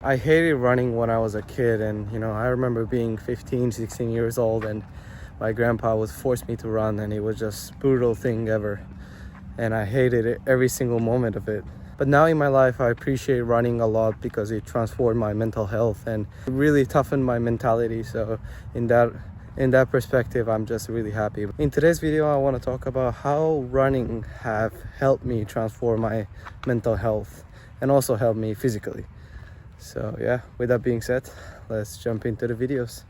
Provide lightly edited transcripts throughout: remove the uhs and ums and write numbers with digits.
I hated running when I was a kid, and I remember being 15, 16 years old, and my grandpa would force me to run, and it was just brutal thing ever. And I hated it, every single moment of it. But now in my life, I appreciate running a lot because it transformed my mental health and really toughened my mentality. So in that perspective, I'm just really happy. In today's video, I want to talk about how running have helped me transform my mental health and also help me physically. So yeah, with that being said, let's jump into the videos.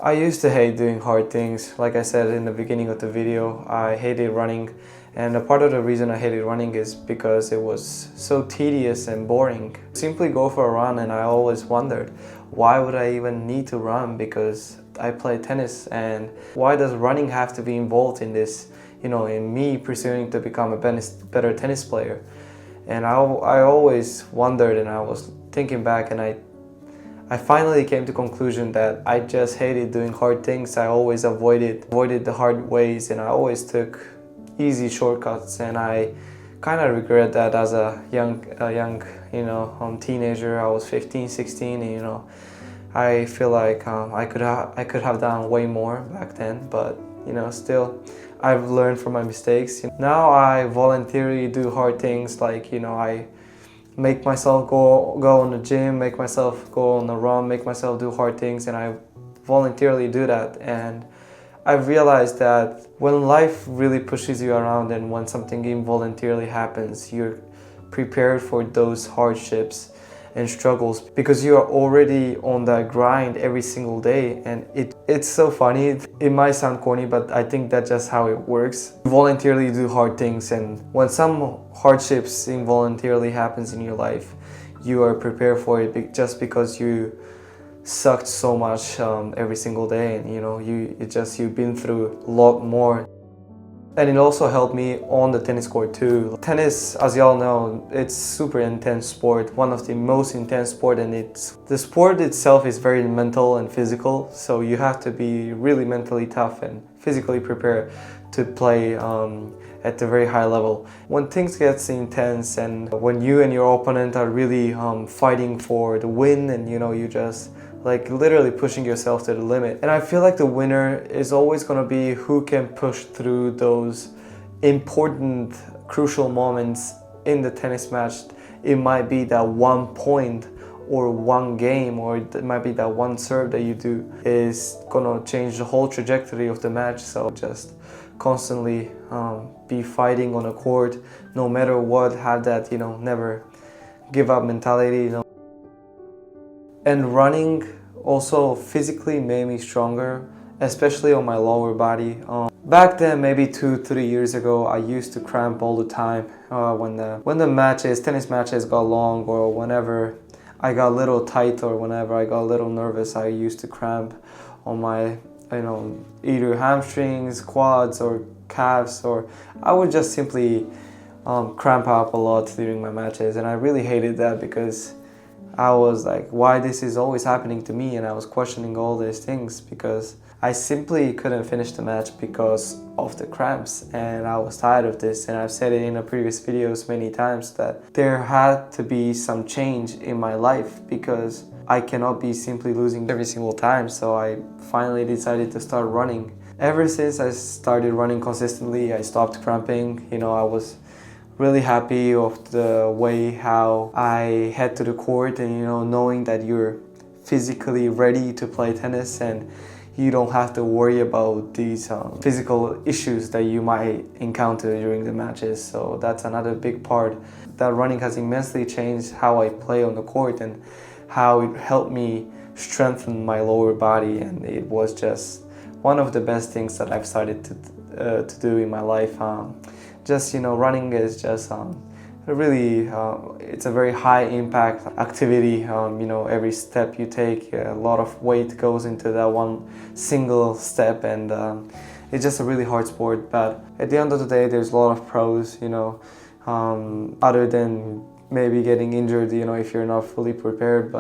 I used to hate doing hard things. Like I said in the beginning of the video, I hated running. And a part of the reason I hated running is because it was so tedious and boring. Simply go for a run, and I always wondered, why would I even need to run? Because I play tennis, and why does running have to be involved in this, in me pursuing to become a better tennis player? And I always wondered, and I was thinking back, and I finally came to the conclusion that I just hated doing hard things. I always avoided the hard ways, and I always took easy shortcuts, and I kind of regret that as a young teenager. I was 15, 16, and I feel like I could have done way more back then, but still I've learned from my mistakes. Now I voluntarily do hard things, like I make myself go on the gym, make myself go on a run, make myself do hard things, and I voluntarily do that. And I've realized that when life really pushes you around and when something involuntarily happens, you're prepared for those hardships and struggles because you are already on that grind every single day. And it's so funny. It might sound corny, but I think that's just how it works. You voluntarily do hard things, and when some hardships involuntarily happens in your life, you are prepared for it just because you sucked so much every single day, and you've been through a lot more. And it also helped me on the tennis court too. Tennis, as y'all know, it's super intense sport, one of the most intense sport, and the sport itself is very mental and physical, so you have to be really mentally tough and physically prepared to play at a very high level. When things get intense and when you and your opponent are really fighting for the win, and you just like literally pushing yourself to the limit. And I feel like the winner is always going to be who can push through those important, crucial moments in the tennis match. It might be that one point or one game, or it might be that one serve that you do is going to change the whole trajectory of the match. So just constantly be fighting on a court, no matter what, have that, never give up mentality, And running also physically made me stronger, especially on my lower body. Back then, maybe 2-3 years ago, I used to cramp all the time when the tennis matches got long, or whenever I got a little tight, or whenever I got a little nervous, I used to cramp on my either hamstrings, quads, or calves, or I would just simply cramp up a lot during my matches. And I really hated that because I was like, why this is always happening to me? And I was questioning all these things because I simply couldn't finish the match because of the cramps, and I was tired of this. And I've said it in the previous videos many times that there had to be some change in my life because I cannot be simply losing every single time. So I finally decided to start running. Ever since I started running consistently, I stopped cramping. I was really happy of the way how I head to the court, and knowing that you're physically ready to play tennis and you don't have to worry about these physical issues that you might encounter during the matches. So that's another big part. That running has immensely changed how I play on the court and how it helped me strengthen my lower body, and it was just one of the best things that I've started to do in my life. Running is just really, it's a very high impact activity. Every step you take, a lot of weight goes into that one single step, and it's just a really hard sport. But at the end of the day, there's a lot of pros, other than maybe getting injured, if you're not fully prepared.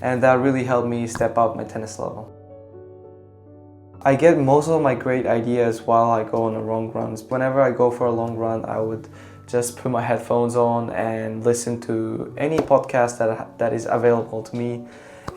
And that really helped me step up my tennis level. I get most of my great ideas while I go on the long runs. Whenever I go for a long run, I would just put my headphones on and listen to any podcast that is available to me.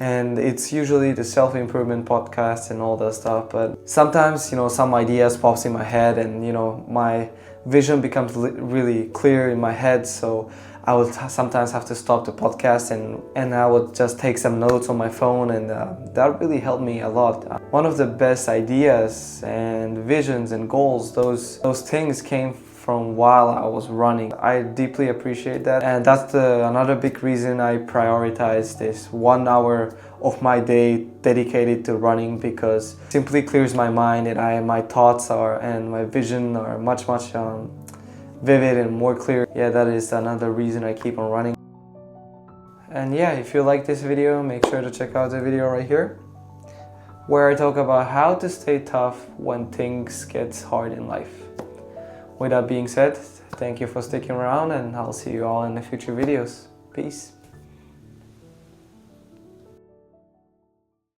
And it's usually the self-improvement podcast and all that stuff, but sometimes, you know, some ideas pops in my head, and, you know, my vision becomes really clear in my head, so I would sometimes have to stop the podcast and I would just take some notes on my phone, and that really helped me a lot. One of the best ideas and visions and goals, those things came from while I was running. I deeply appreciate that, and that's another big reason I prioritize this 1 hour of my day dedicated to running, because it simply clears my mind, and my thoughts and my vision are much vivid and more clear. Yeah, that is another reason I keep on running. And yeah, if you like this video, make sure to check out the video right here, where I talk about how to stay tough when things get hard in life. With that being said, thank you for sticking around, and I'll see you all in the future videos. Peace.